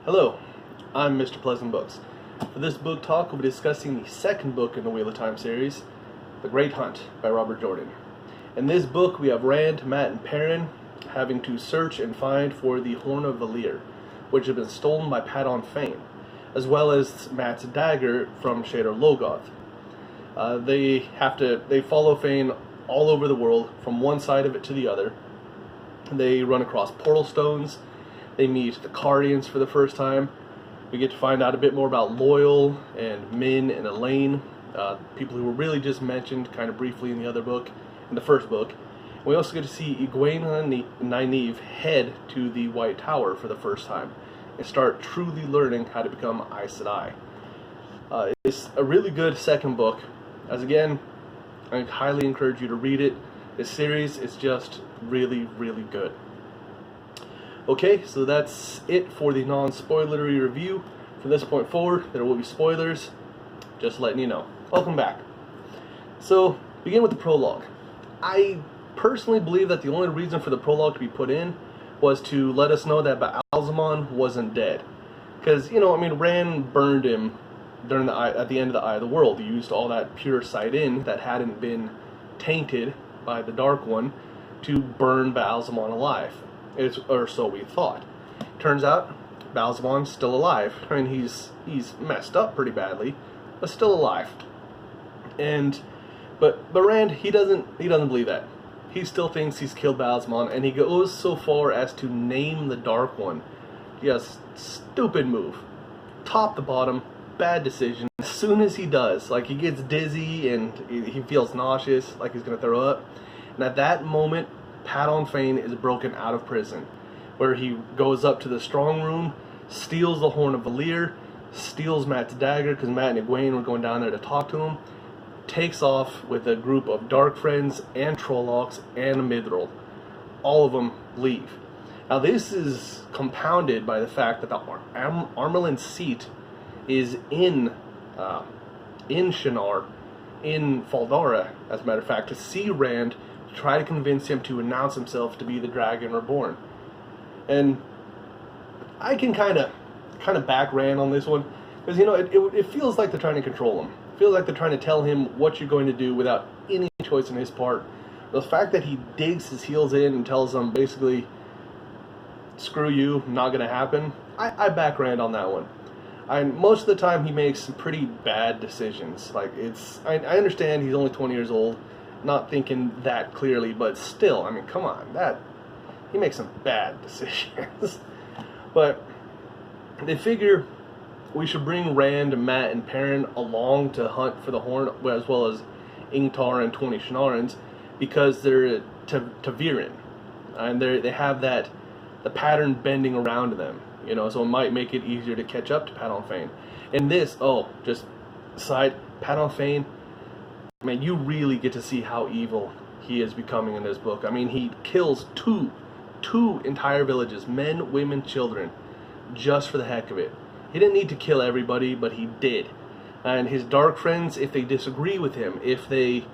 Hello, I'm Mr. Pleasant Books. For this book talk, we'll be discussing the second book in the Wheel of Time series, The Great Hunt by Robert Jordan. In this book, we have Rand, Mat, and Perrin having to search and find for the Horn of Valere, which had been stolen by Padan Fain, as well as Mat's dagger from Shadar Logoth. They follow Fain all over the world, from one side of it to the other. They run across portal stones. They meet the Cardians for the first time. We get to find out a bit more about Loyal and Min and Elaine, people who were really just mentioned kind of briefly in the first book. And we also get to see Egwene and Nynaeve head to the White Tower for the first time and start truly learning how to become Aes Sedai. It's a really good second book. As again, I highly encourage you to read it. This series is just really, really good. Okay, so that's it for the non-spoilery review. From this point forward, there will be spoilers, just letting you know. Welcome back. So, begin with the prologue. I personally believe that the only reason for the prologue to be put in was to let us know that Baalzamon wasn't dead. Because, Rand burned him at the end of the Eye of the World. He used all that pure sight-in that hadn't been tainted by the Dark One to burn Baalzamon alive. Or so we thought. Turns out, Baalzamon's still alive. I mean, he's messed up pretty badly, but still alive. But Rand, he doesn't believe that. He still thinks he's killed Baalzamon, and he goes so far as to name the Dark One. Yes, stupid move. Top to bottom, bad decision. As soon as he does, he gets dizzy and he feels nauseous, like he's gonna throw up. And at that moment, Padan Fain is broken out of prison, where he goes up to the strong room, steals the Horn of Valere, steals Mat's dagger, because Mat and Egwene were going down there to talk to him, takes off with a group of Dark Friends and Trollocs and Mithril. All of them leave. Now this is compounded by the fact that the Armelin seat is in Shinar, in Faldara, as a matter of fact, to see Rand, try to convince him to announce himself to be the Dragon Reborn. And I can kind of back Rand on this one, because it feels like they're trying to control him. It feels like they're trying to tell him what you're going to do without any choice on his part. The fact that he digs his heels in and tells them basically, screw you, not going to happen, I back Rand on that one. Most of the time he makes some pretty bad decisions. I understand he's only 20 years old, not thinking that clearly, but still, come on, he makes some bad decisions. But they figure we should bring Rand, Mat, and Perrin along to hunt for the Horn, as well as Ingtar and 20 Shanarans, because they're Taviran, and they have the pattern bending around them, so it might make it easier to catch up to Padan Fain. And this, just aside, Padan Fain, you really get to see how evil he is becoming in this book. He kills two entire villages, men, women, children, just for the heck of it. He didn't need to kill everybody, but he did. And his Dark Friends, if they disagree with him, if he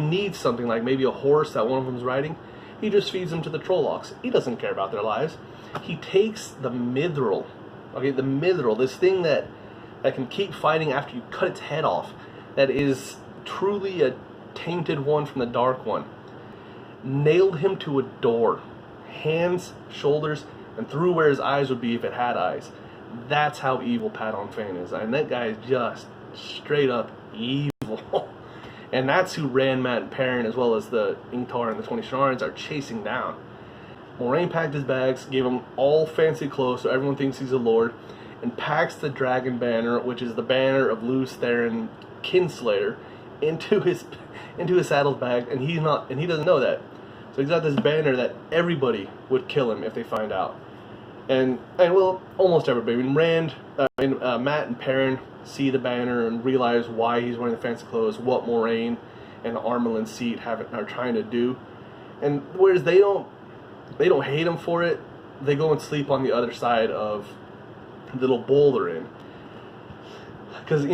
needs something like maybe a horse that one of them's riding, he just feeds them to the Trollocs. He doesn't care about their lives. He takes the Mithril, the Mithril, this thing that can keep fighting after you cut its head off, that is truly a tainted one from the Dark One, nailed him to a door, hands, shoulders, and through where his eyes would be if it had eyes. That's how evil Padan Fain is. That guy is just straight up evil. And that's who Rand, Mat, and Perrin, as well as the Ingtar and the 20 Shanarans, are chasing down. Moraine packed his bags, gave him all fancy clothes so everyone thinks he's a lord, and packs the dragon banner, which is the banner of Lews Therin Kinslayer, into his saddlebag, and he doesn't know that. So he's got this banner that everybody would kill him if they find out, and almost everybody. Mat and Perrin see the banner and realize why he's wearing the fancy clothes, what Moraine and the Armelin seat are trying to do, and whereas they don't hate him for it, they go and sleep on the other side of the little bowl they're in, because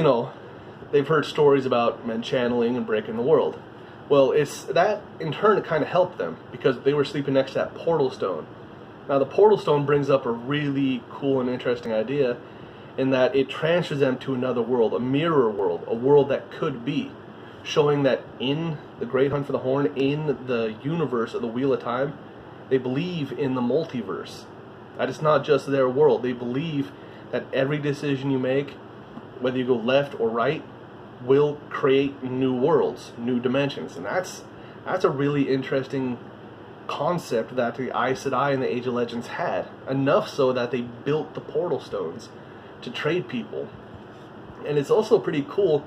they've heard stories about men channeling and breaking the world. Well, it's that in turn it kind of helped them, because they were sleeping next to that portal stone. Now the Portal Stone brings up a really cool and interesting idea in that it transfers them to another world, a mirror world, a world that could be, showing that in the Great Hunt for the Horn, in the universe of the Wheel of Time, they believe in the multiverse. That it's not just their world. They believe that every decision you make, whether you go left or right, will create new worlds, new dimensions. And that's a really interesting concept that the Aes Sedai and the Age of Legends had. Enough so that they built the Portal Stones to trade people. And it's also pretty cool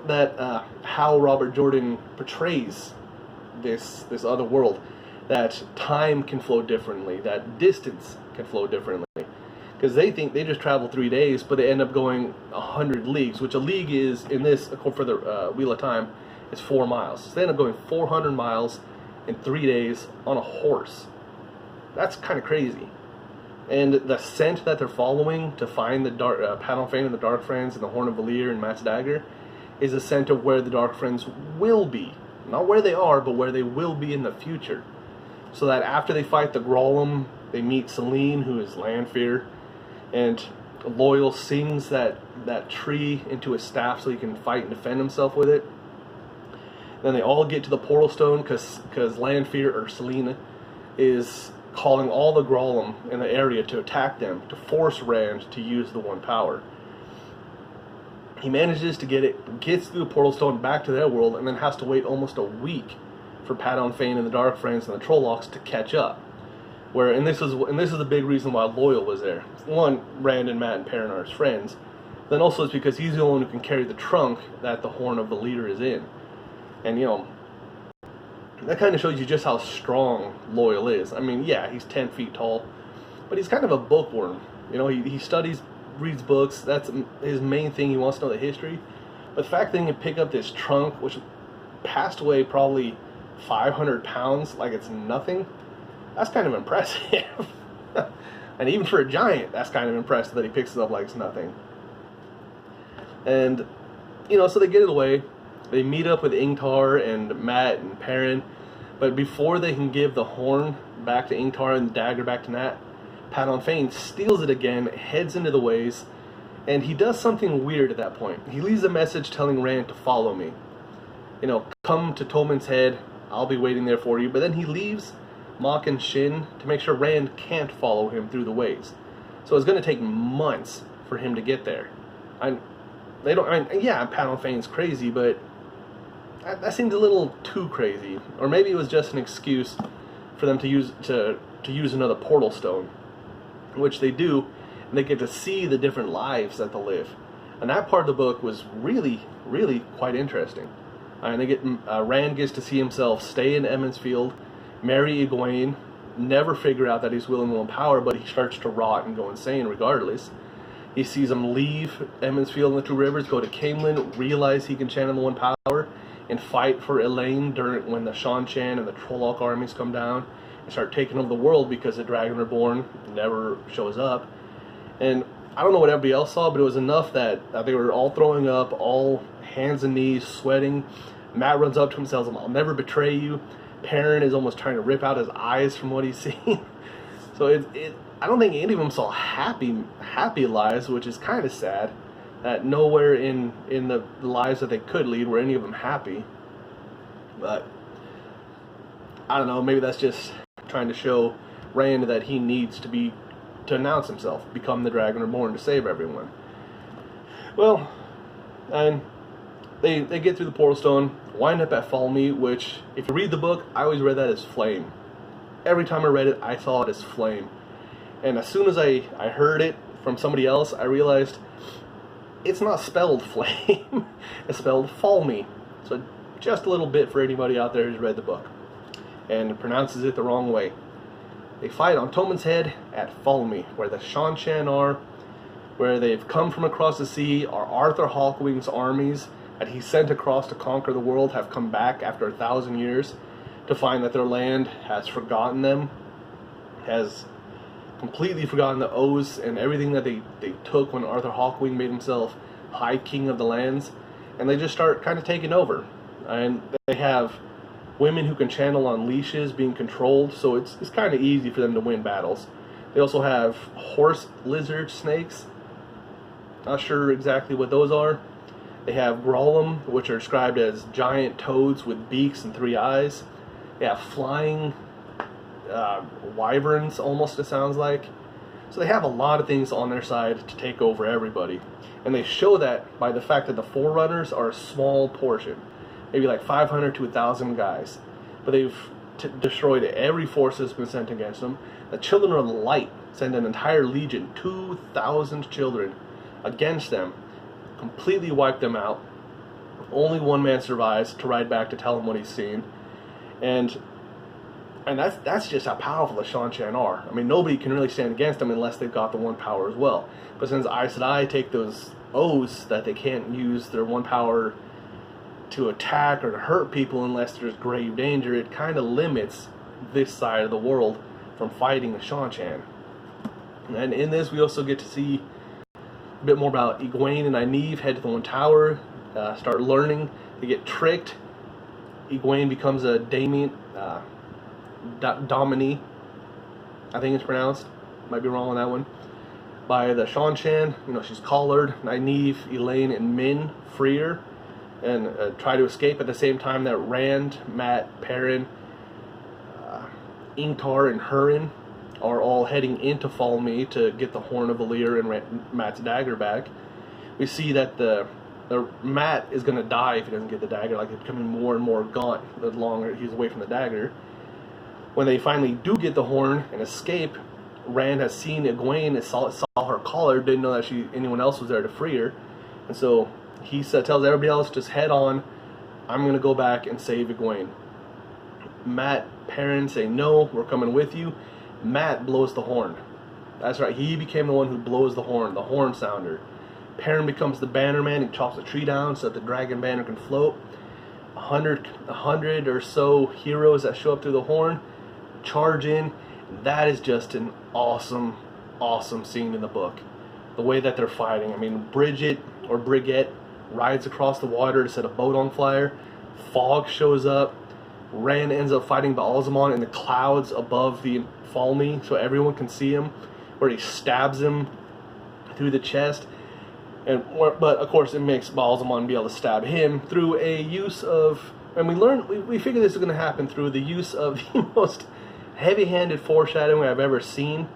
that how Robert Jordan portrays this other world. That time can flow differently, that distance can flow differently. Because they think they just travel 3 days, but they end up going 100 leagues, which a league is, in this, for the Wheel of Time, is 4 miles. So they end up going 400 miles in 3 days on a horse. That's kind of crazy. And the scent that they're following to find the Padan Fain and the Dark Friends and the Horn of Valere and Matt's Dagger is a scent of where the Dark Friends will be. Not where they are, but where they will be in the future. So that after they fight the Grolem, they meet Selene, who is Lanfear, and Loyal sings that tree into his staff so he can fight and defend himself with it. Then they all get to the Portal Stone because Lanfear, or Selene, is calling all the Grolem in the area to attack them, to force Rand to use the One Power. He manages to get it, gets through the Portal Stone back to their world, and then has to wait almost a week for Padan Fain and the Dark Friends and the Trollocs to catch up. And this is the big reason why Loyal was there. One, Rand and Matt and Perrin are his friends. Then also it's because he's the only one who can carry the trunk that the Horn of Valere is in. And that kind of shows you just how strong Loyal is. I mean, yeah, he's 10 feet tall, but he's kind of a bookworm. He studies, reads books. That's his main thing. He wants to know the history. But the fact that he can pick up this trunk, which passed away probably 500 pounds, like it's nothing, that's kind of impressive. And even for a giant, that's kind of impressive that he picks it up like it's nothing. And, so they get it away. They meet up with Ingtar and Matt and Perrin. But before they can give the horn back to Ingtar and the dagger back to Nat, Padan Fain steals it again, heads into the ways, and he does something weird at that point. He leaves a message telling Rand to follow me. Come to Tolman's Head, I'll be waiting there for you. But then he leaves Mok and Shin to make sure Rand can't follow him through the ways. So it's going to take months for him to get there. Yeah, Padan Fain's crazy, but that seems a little too crazy. Or maybe it was just an excuse for them to use another Portal Stone, which they do, and they get to see the different lives that they'll live. And that part of the book was really, really quite interesting. And Rand gets to see himself stay in Emond's Field, marry Egwene, never figure out that he's wielding One Power, but he starts to rot and go insane regardless. He sees him leave Emond's Field and the Two Rivers, go to Caemlyn, realize he can channel the One Power, and fight for Elaine when the Shan Shan and the Trolloc armies come down and start taking over the world because the Dragon Reborn never shows up. And I don't know what everybody else saw, but it was enough that they were all throwing up, all hands and knees, sweating. Matt runs up to him and tells him, "I'll never betray you." Perrin is almost trying to rip out his eyes from what he's seeing. So I don't think any of them saw happy lives, which is kind of sad. That nowhere in the lives that they could lead were any of them happy. But I don't know, maybe that's just trying to show Rand that he needs to announce himself, become the Dragon Reborn to save everyone. Well, and they get through the Portal Stone, wind up at Falme, which, if you read the book, I always read that as flame. Every time I read it, I saw it as flame. And as soon as I heard it from somebody else, I realized it's not spelled flame. It's spelled Falme. So just a little bit for anybody out there who's read the book and pronounces it the wrong way. They fight on Tolman's Head at Falme, where the Shan Shan are, where they've come from across the sea. Are Arthur Hawkwing's armies that he sent across to conquer the world have come back after 1,000 years to find that their land has forgotten them, has completely forgotten the oaths and everything that they took when Arthur Hawkwing made himself High King of the Lands, and they just start kind of taking over. And they have women who can channel on leashes being controlled, so it's kind of easy for them to win battles. They also have horse lizard snakes. Not sure exactly what those are. They have Grolem, which are described as giant toads with beaks and 3 eyes. They have flying wyverns, almost it sounds like. So they have a lot of things on their side to take over everybody. And they show that by the fact that the Forerunners are a small portion. Maybe like 500 to 1,000 guys. But they've destroyed every force that's been sent against them. The Children of the Light send an entire legion, 2,000 children, against them. Completely wipe them out. Only one man survives to ride back to tell him what he's seen. And that's just how powerful the Shan Shan are. I mean, nobody can really stand against them unless they've got the 1 power as well. But since Aes Sedai take those oaths that they can't use their 1 power to attack or to hurt people unless there's grave danger, it kind of limits this side of the world from fighting the Shan Shan. And in this, we also get to see a bit more about Egwene and Nynaeve head to the 1 tower, start learning. They get tricked. Egwene becomes a Dominie, I think it's pronounced. Might be wrong on that one. By the Shan Shan. You know, she's collared. Nynaeve, Elaine, and Min free her and try to escape at the same time that Rand, Mat, Perrin, Ingtar, and Hurin are all heading into Falme to get the Horn of Valere and Mat's dagger back. We see that the Mat is going to die if he doesn't get the dagger. Like, it's becoming more and more gaunt the longer he's away from the dagger. When they finally do get the horn and escape, Rand has seen Egwene and saw her collar, didn't know that anyone else was there to free her. And so he tells everybody else, just head on. I'm going to go back and save Egwene. Mat, Perrin say, no, we're coming with you. Mat blows the horn. That's right, he became the one who blows the horn sounder. Perrin becomes the bannerman. He chops a tree down so that the dragon banner can float. 100 or so heroes that show up through the horn charge in. That is just an awesome, awesome scene in the book. The way that they're fighting. I mean, Brigitte rides across the water to set a boat on fire. Fog shows up. Rand ends up fighting Baalzamon in the clouds above the Falme so everyone can see him, where he stabs him through the chest. But of course it makes Baalzamon be able to stab him through a use of, and we figure this is going to happen through the use of the most heavy-handed foreshadowing I've ever seen,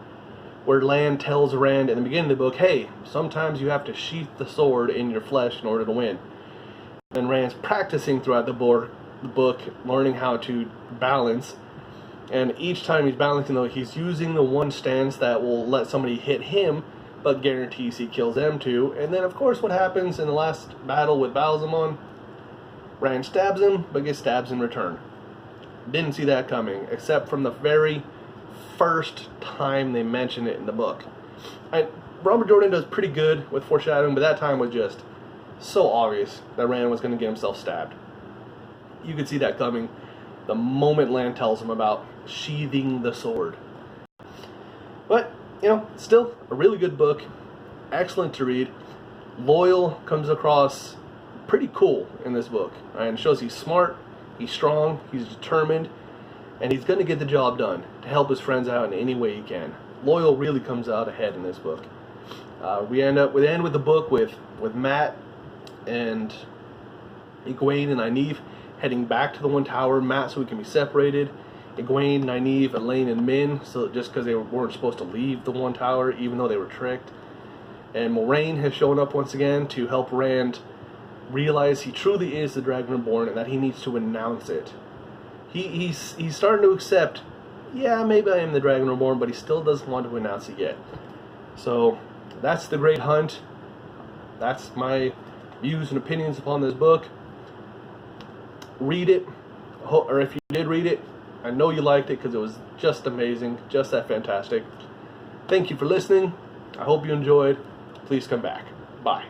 where Lan tells Rand in the beginning of the book, hey, sometimes you have to sheath the sword in your flesh in order to win. And Rand's practicing throughout the book, learning how to balance, and each time he's balancing, though, he's using the one stance that will let somebody hit him, but guarantees he kills them too. And then, of course, what happens in the last battle with Baalzamon? Rand stabs him, but gets stabs in return. Didn't see that coming, except from the very first time they mention it in the book. Robert Jordan does pretty good with foreshadowing, but that time was just so obvious that Rand was going to get himself stabbed. You could see that coming the moment Lan tells him about sheathing the sword. But, you know, still a really good book. Excellent to read. Loyal comes across pretty cool in this book. And shows he's smart, he's strong, he's determined, and he's going to get the job done to help his friends out in any way he can. Loyal really comes out ahead in this book. We end with the book with Mat and Egwene and Nynaeve heading back to the One Tower. Mat so we can be separated. Egwene, Nynaeve, Elaine, and Min, so just because they weren't supposed to leave the One Tower, even though they were tricked. And Moraine has shown up once again to help Rand realize he truly is the Dragon Reborn and that he needs to announce it. He's starting to accept, yeah, maybe I am the Dragon Reborn, but he still doesn't want to announce it yet. So that's The Great Hunt. That's my views and opinions upon this book. Read it, or if you did read it, I know you liked it because it was just amazing, just that fantastic. Thank you for listening. I hope you enjoyed. Please come back. Bye.